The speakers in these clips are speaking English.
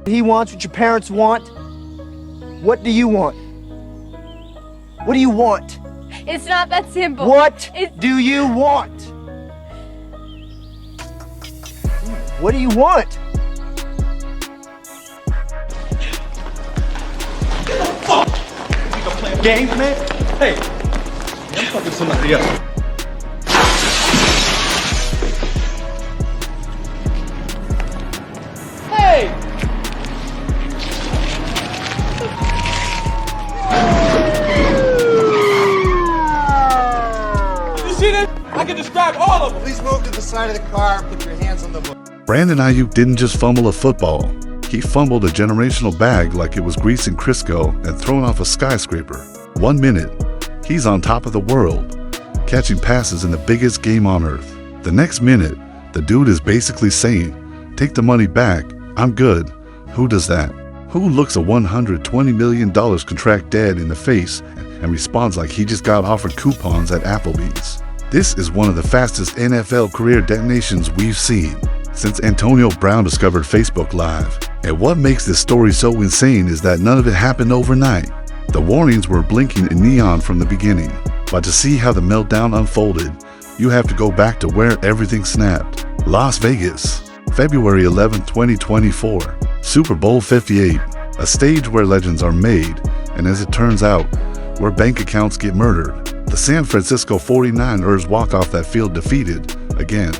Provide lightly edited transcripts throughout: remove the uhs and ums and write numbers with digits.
He wants what your parents want. What do you want? What do you want? It's not that simple. What do you want? What do you want? Get the fuck! You think I'm playing games, man? Hey, I'm fucking somebody else. Hey! You see this? I can describe all of them. Please move to the side of the car. Put your hands on the book. Brandon Aiyuk didn't just fumble a football. He fumbled a generational bag like it was greasing Crisco and thrown off a skyscraper. 1 minute, he's on top of the world, catching passes in the biggest game on earth. The next minute, the dude is basically saying, "Take the money back, I'm good." Who does that? Who looks a $120 million contract dead in the face and responds like he just got offered coupons at Applebee's? This is one of the fastest NFL career detonations we've seen since Antonio Brown discovered Facebook Live. And what makes this story so insane is that none of it happened overnight. The warnings were blinking in neon from the beginning, but to see how the meltdown unfolded, you have to go back to where everything snapped. Las Vegas, February 11, 2024, Super Bowl 58, a stage where legends are made, and as it turns out, where bank accounts get murdered. The San Francisco 49ers walk off that field defeated, again.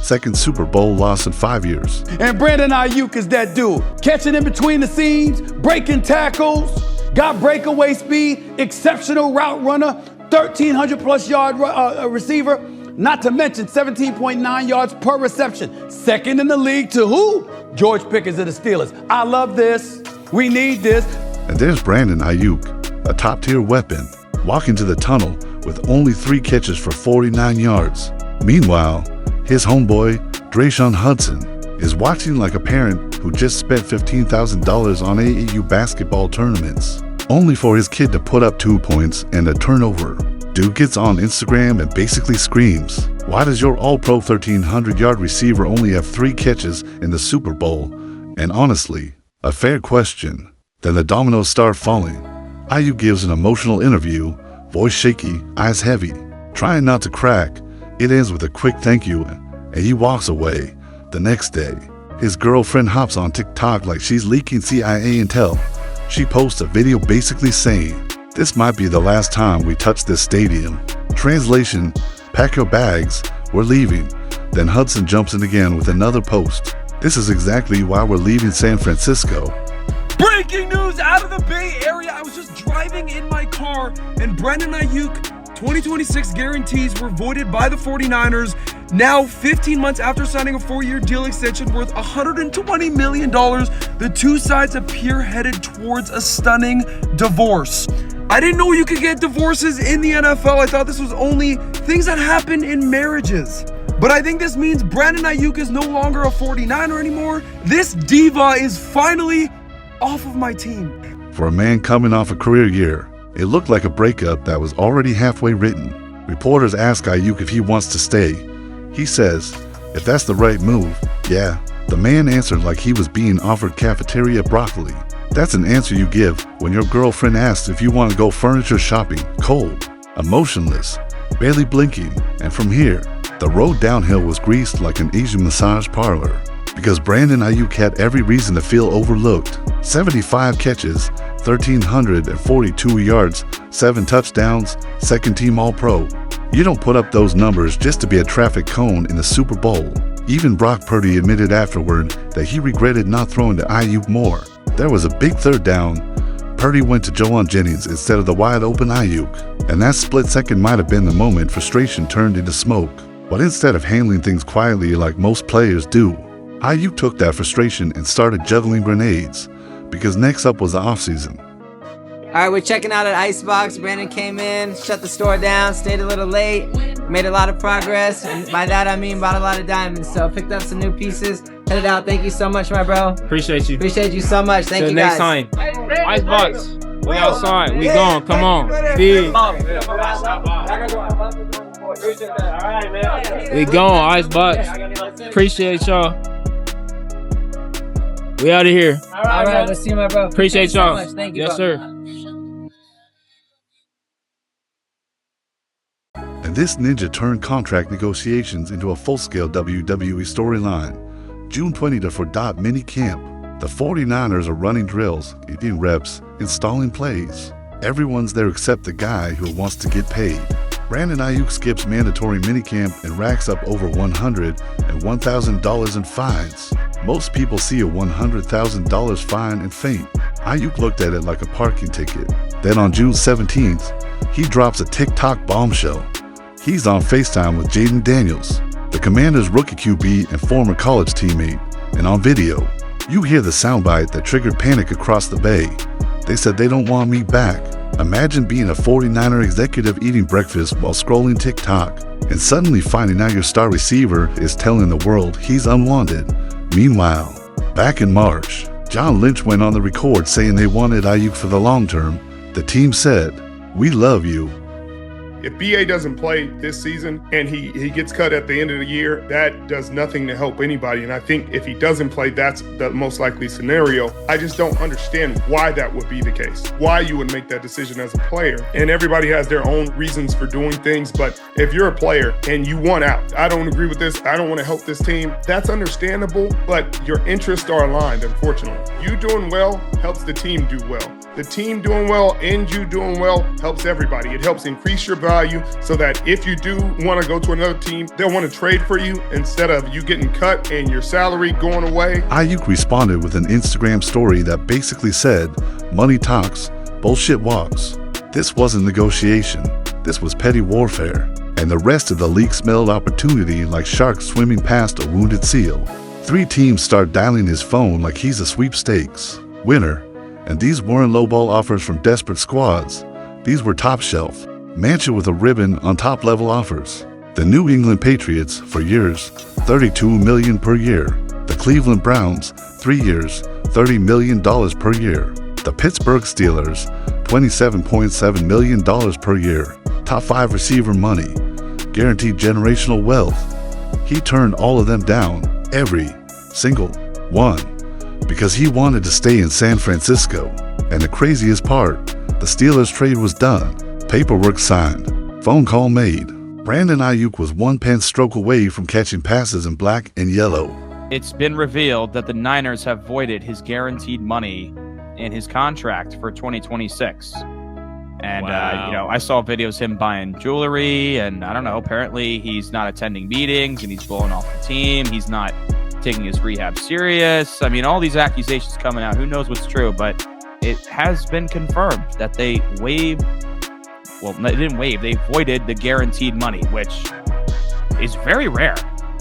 Second Super Bowl loss in 5 years. And Brandon Aiyuk is that dude, catching in between the scenes, breaking tackles, got breakaway speed, exceptional route runner, 1,300 plus yard receiver, not to mention 17.9 yards per reception. Second in the league to who? George Pickens of the Steelers. I love this. We need this. And there's Brandon Aiyuk, a top-tier weapon, walking to the tunnel with only 3 catches for 49 yards. Meanwhile, his homeboy, Drayshawn Hudson, is watching like a parent who just spent $15,000 on AAU basketball tournaments, only for his kid to put up 2 points and a turnover. Dude gets on Instagram and basically screams, "Why does your all-pro 1,300-yard receiver only have 3 catches in the Super Bowl?" And honestly, a fair question. Then the dominoes start falling. Aiyuk gives an emotional interview, voice shaky, eyes heavy, trying not to crack. It ends with a quick thank you, and he walks away. The next day, his girlfriend hops on TikTok like she's leaking CIA intel. She posts a video basically saying, "This might be the last time we touch this stadium." Translation, "Pack your bags, we're leaving." Then Hudson jumps in again with another post. "This is exactly why we're leaving San Francisco." Breaking news out of the Bay Area. I was just driving in my car and Brandon Aiyuk 2026 guarantees were voided by the 49ers. Now, 15 months after signing a 4-year deal extension worth $120 million, the two sides appear headed towards a stunning divorce. I didn't know you could get divorces in the NFL. I thought this was only things that happen in marriages. But I think this means Brandon Aiyuk is no longer a 49er anymore. This diva is finally off of my team. For a man coming off a career year, it looked like a breakup that was already halfway written. Reporters ask Aiyuk if he wants to stay. He says, if that's the right move, yeah. The man answered like he was being offered cafeteria broccoli. That's an answer you give when your girlfriend asks if you want to go furniture shopping, cold, emotionless, barely blinking. And from here, the road downhill was greased like an Asian massage parlor. Because Brandon Aiyuk had every reason to feel overlooked. 75 catches, 1,342 yards, 7 touchdowns, second-team All-Pro. You don't put up those numbers just to be a traffic cone in the Super Bowl. Even Brock Purdy admitted afterward that he regretted not throwing to Aiyuk more. There was a big third down. Purdy went to Jawan Jennings instead of the wide-open Aiyuk. And that split second might have been the moment frustration turned into smoke. But instead of handling things quietly like most players do, Aiyuk took that frustration and started juggling grenades, because next up was the offseason. All right, we're checking out at Icebox. Brandon came in, shut the store down, stayed a little late, made a lot of progress, and by that I mean bought a lot of diamonds. So picked up some new pieces, headed out. Thank you so much, my bro. Appreciate you. Appreciate you so much. Thank you guys. Till next time. Icebox. We outside. We going. Come on. Big. We going, Icebox. Appreciate y'all. We out of here. All right, let's see my bro. Appreciate Thank you so y'all. much. Thank you, Yes, bro. sir. And this ninja turned contract negotiations into a full-scale WWE storyline. June 20th for Dot Mini Camp. The 49ers are running drills, eating reps, installing plays. Everyone's there except the guy who wants to get paid. Brandon Aiyuk skips mandatory minicamp and racks up over $100,000 and $1,000 in fines. Most people see a $100,000 fine and faint. Aiyuk looked at it like a parking ticket. Then on June 17th, he drops a TikTok bombshell. He's on FaceTime with Jaden Daniels, the Commanders' rookie QB and former college teammate, and on video, you hear the soundbite that triggered panic across the bay. They said they don't want me back. Imagine being a 49er executive eating breakfast while scrolling TikTok and suddenly finding out your star receiver is telling the world he's unwanted. Meanwhile, back in March, John Lynch went on the record saying they wanted Aiyuk for the long term. The team said, "We love you." If BA doesn't play this season and he gets cut at the end of the year, that does nothing to help anybody. And I think if he doesn't play, that's the most likely scenario. I just don't understand why that would be the case, why you would make that decision as a player. And everybody has their own reasons for doing things. But if you're a player and you want out, I don't agree with this, I don't want to help this team, that's understandable, but your interests are aligned, unfortunately. You doing well helps the team do well. The team doing well and you doing well helps everybody. It helps increase your value so that if you do want to go to another team, they'll want to trade for you instead of you getting cut and your salary going away. Aiyuk responded with an Instagram story that basically said, "Money talks, bullshit walks." This wasn't negotiation. This was petty warfare. And the rest of the league smelled opportunity like sharks swimming past a wounded seal. 3 teams start dialing his phone like he's a sweepstakes winner. And these weren't lowball offers from desperate squads. These were top shelf, mansion with a ribbon on top level offers. The New England Patriots, for years, $32 million per year. The Cleveland Browns, 3 years, $30 million per year. The Pittsburgh Steelers, $27.7 million per year. Top 5 receiver money, guaranteed generational wealth. He turned all of them down, every single one, because he wanted to stay in San Francisco. And the craziest part, the Steelers trade was done, paperwork signed, phone call made. Brandon Aiyuk was one pen stroke away from catching passes in black and yellow. It's been revealed that the Niners have voided his guaranteed money in his contract for 2026. And, I saw videos of him buying jewelry, and I don't know, apparently he's not attending meetings and he's blowing off the team. He's not taking his rehab serious. I mean, all these accusations coming out, who knows what's true, but it has been confirmed that they they voided the guaranteed money, which is very rare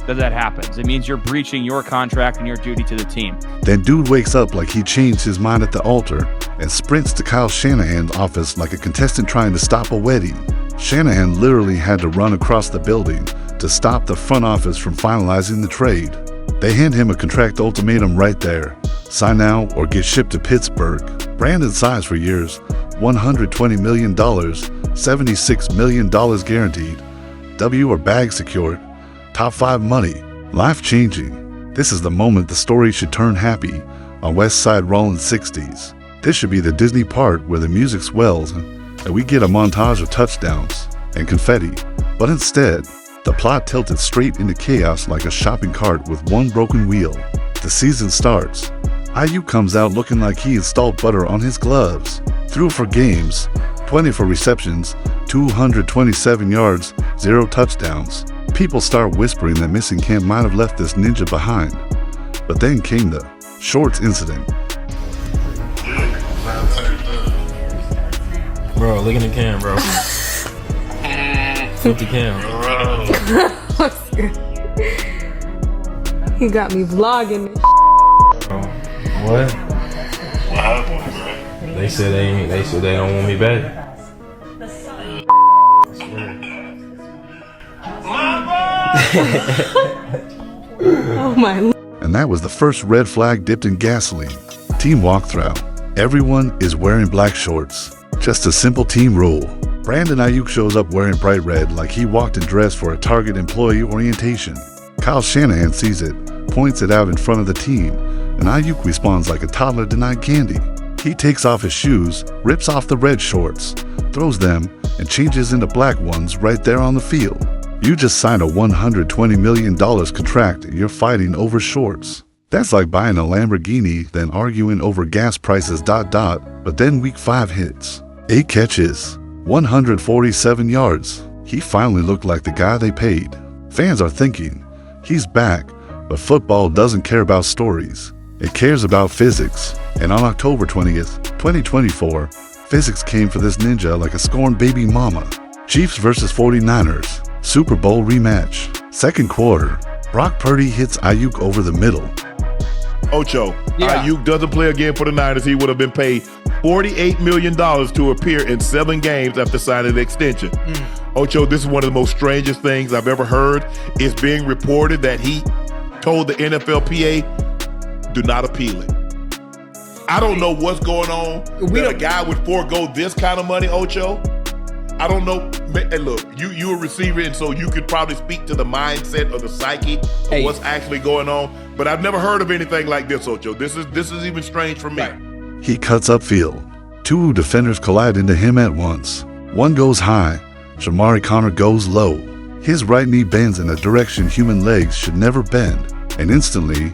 that happens. It means you're breaching your contract and your duty to the team. Then dude wakes up like he changed his mind at the altar and sprints to Kyle Shanahan's office like a contestant trying to stop a wedding. Shanahan literally had to run across the building to stop the front office from finalizing the trade. They hand him a contract ultimatum right there. Sign now or get shipped to Pittsburgh. Brandon signs for years, $120 million, $76 million guaranteed, W or bag secured, top 5 money, life-changing. This is the moment the story should turn happy on West Side Rollin' 60s. This should be the Disney part where the music swells and we get a montage of touchdowns and confetti. But instead, the plot tilted straight into chaos like a shopping cart with one broken wheel. The season starts. Aiyuk comes out looking like he installed butter on his gloves. Threw for games, 20 for receptions, 227 yards, 0 touchdowns. People start whispering that missing camp might have left this ninja behind. But then came the shorts incident. Bro, look in the cam, bro. Flip the cam. He got me vlogging. What? They said they don't want me back. Oh my. And that was the first red flag dipped in gasoline. Team walkthrough. Everyone is wearing black shorts. Just a simple team rule. Brandon Aiyuk shows up wearing bright red like he walked in dress for a Target employee orientation. Kyle Shanahan sees it, points it out in front of the team, and Aiyuk responds like a toddler denied candy. He takes off his shoes, rips off the red shorts, throws them, and changes into black ones right there on the field. You just signed a $120 million contract and you're fighting over shorts. That's like buying a Lamborghini, then arguing over gas prices ... But then week 5 hits. 8 catches, 147 yards. He finally looked like the guy they paid. Fans are thinking, he's back, but football doesn't care about stories. It cares about physics. And on October 20th, 2024, physics came for this ninja like a scorned baby mama. Chiefs versus 49ers, Super Bowl rematch. Second quarter, Brock Purdy hits Aiyuk over the middle. Ocho, Aiyuk doesn't play again for the Niners. He would have been paid $48 million to appear in 7 games after signing an extension. Ocho, this is one of the most strangest things I've ever heard. It's being reported that he told the NFLPA, do not appeal it. I don't know what's going on. That a guy would forego this kind of money, Ocho. I don't know. And look, you're a receiver, and so you could probably speak to the mindset or the psyche of what's actually going on. But I've never heard of anything like this, Ocho. This is even strange for me. He cuts upfield. 2 defenders collide into him at once. One goes high. Jamari Connor goes low. His right knee bends in a direction human legs should never bend. And instantly,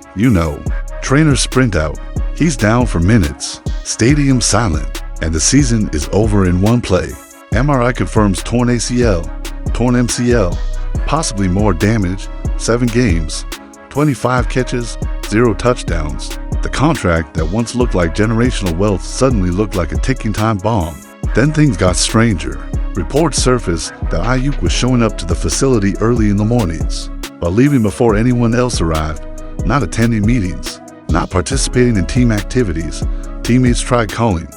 trainers sprint out. He's down for minutes. Stadium silent. And the season is over in one play. MRI confirms torn ACL, torn MCL, possibly more damage, 7 games, 25 catches, 0 touchdowns. The contract that once looked like generational wealth suddenly looked like a ticking time bomb. Then things got stranger. Reports surfaced that Aiyuk was showing up to the facility early in the mornings, but leaving before anyone else arrived, not attending meetings, not participating in team activities. Teammates tried calling,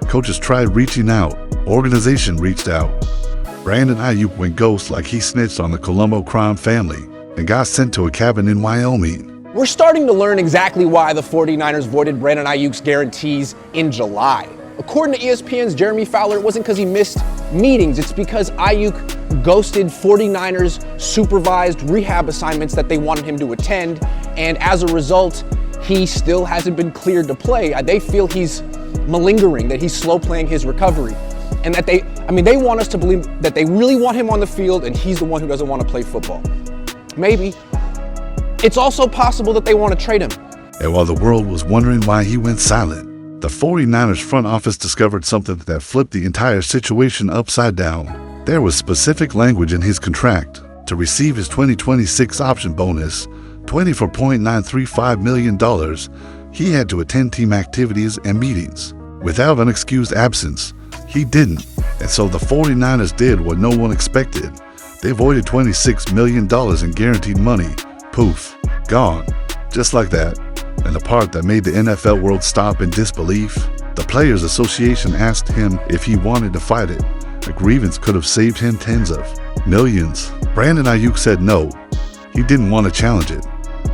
coaches tried reaching out, organization reached out. Brandon Aiyuk went ghost like he snitched on the Colombo crime family and got sent to a cabin in Wyoming. We're starting to learn exactly why the 49ers voided Brandon Aiyuk's guarantees in July. According to ESPN's Jeremy Fowler, it wasn't because he missed meetings. It's because Aiyuk ghosted 49ers supervised rehab assignments that they wanted him to attend. And as a result, he still hasn't been cleared to play. They feel he's malingering, that he's slow playing his recovery. And that they want us to believe that they really want him on the field and he's the one who doesn't want to play football. Maybe. It's also possible that they want to trade him. And while the world was wondering why he went silent, the 49ers front office discovered something that flipped the entire situation upside down. There was specific language in his contract. To receive his 2026 option bonus, $24.935 million, he had to attend team activities and meetings. Without an excused absence, he didn't. And so the 49ers did what no one expected. They voided $26 million in guaranteed money. Poof, gone. Just like that. And the part that made the NFL world stop in disbelief, the Players Association asked him if he wanted to fight it. A grievance could have saved him tens of millions. Brandon Aiyuk said no. He didn't want to challenge it.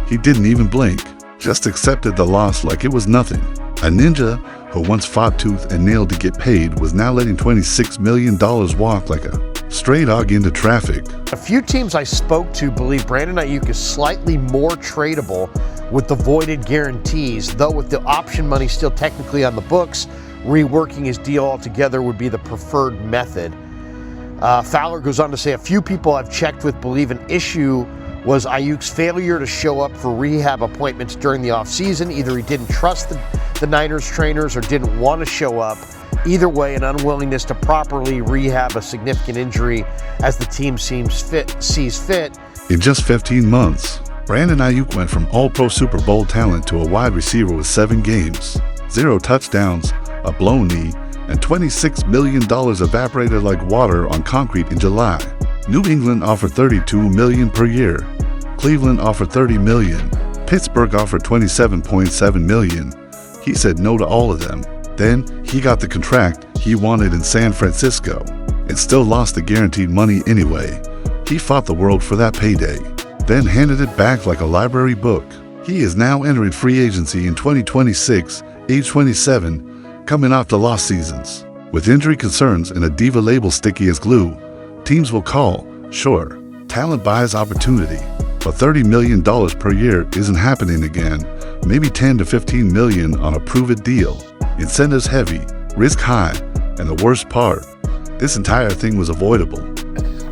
He didn't even blink. Just accepted the loss like it was nothing. A ninja who once fought tooth and nail to get paid was now letting $26 million walk like a stray dog into traffic. A few teams I spoke to believe Brandon Aiyuk is slightly more tradable with the voided guarantees, though with the option money still technically on the books, reworking his deal altogether would be the preferred method. Fowler goes on to say a few people I've checked with believe an issue was Aiyuk's failure to show up for rehab appointments during the offseason. Either he didn't trust the Niners trainers or didn't want to show up. Either way, an unwillingness to properly rehab a significant injury as the team sees fit. In just 15 months, Brandon Aiyuk went from all-pro Super Bowl talent to a wide receiver with 7 games, 0 touchdowns, a blown knee, and $26 million evaporated like water on concrete in July. New England offered $32 million per year. Cleveland offered $30 million. Pittsburgh offered $27.7 million. He said no to all of them. Then he got the contract he wanted in San Francisco and still lost the guaranteed money anyway. He fought the world for that payday, then handed it back like a library book. He is now entering free agency in 2026, age 27, coming off the lost seasons. With injury concerns and a diva label sticky as glue, teams will call, sure, talent buys opportunity, but $30 million per year isn't happening again maybe 10 to 15 million on a prove-it deal. Incentives heavy, risk high, and the worst part, this entire thing was avoidable.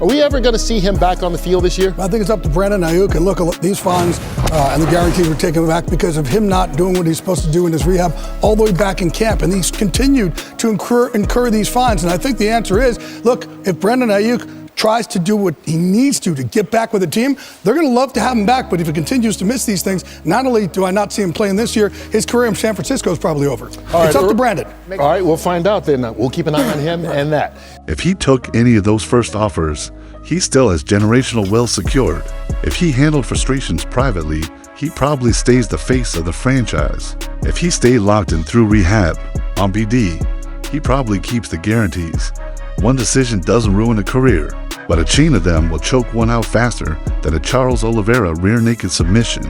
Are we ever going to see him back on the field this year? I think it's up to Brandon Aiyuk. And look, these fines and the guarantees were taken back because of him not doing what he's supposed to do in his rehab all the way back in camp. And he's continued to incur these fines. And I think the answer is, look, if Brandon Aiyuk tries to do what he needs to get back with the team, they're going to love to have him back. But if he continues to miss these things, not only do I not see him playing this year, his career in San Francisco is probably over. It's up to Brandon. All right, we'll find out then. We'll keep an eye on him and that. If he took any of those first offers, he still has generational wealth secured. If he handled frustrations privately, he probably stays the face of the franchise. If he stayed locked in through rehab on BD, he probably keeps the guarantees. One decision doesn't ruin a career, but a chain of them will choke one out faster than a Charles Oliveira rear naked submission.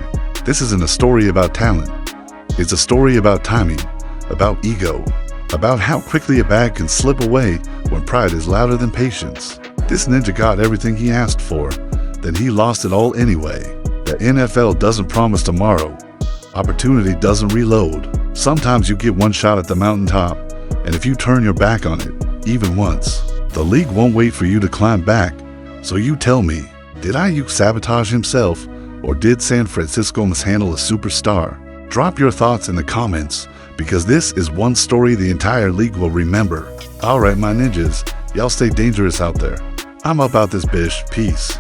This isn't a story about talent. It's a story about timing, about ego, about how quickly a bag can slip away when pride is louder than patience. This ninja got everything he asked for, then he lost it all anyway. The NFL doesn't promise tomorrow. Opportunity doesn't reload. Sometimes you get one shot at the mountaintop, and if you turn your back on it, even once, the league won't wait for you to climb back. So you tell me, did Aiyuk sabotage himself, or did San Francisco mishandle a superstar? Drop your thoughts in the comments, because this is one story the entire league will remember. Alright my ninjas, y'all stay dangerous out there. I'm up out this bish. Peace.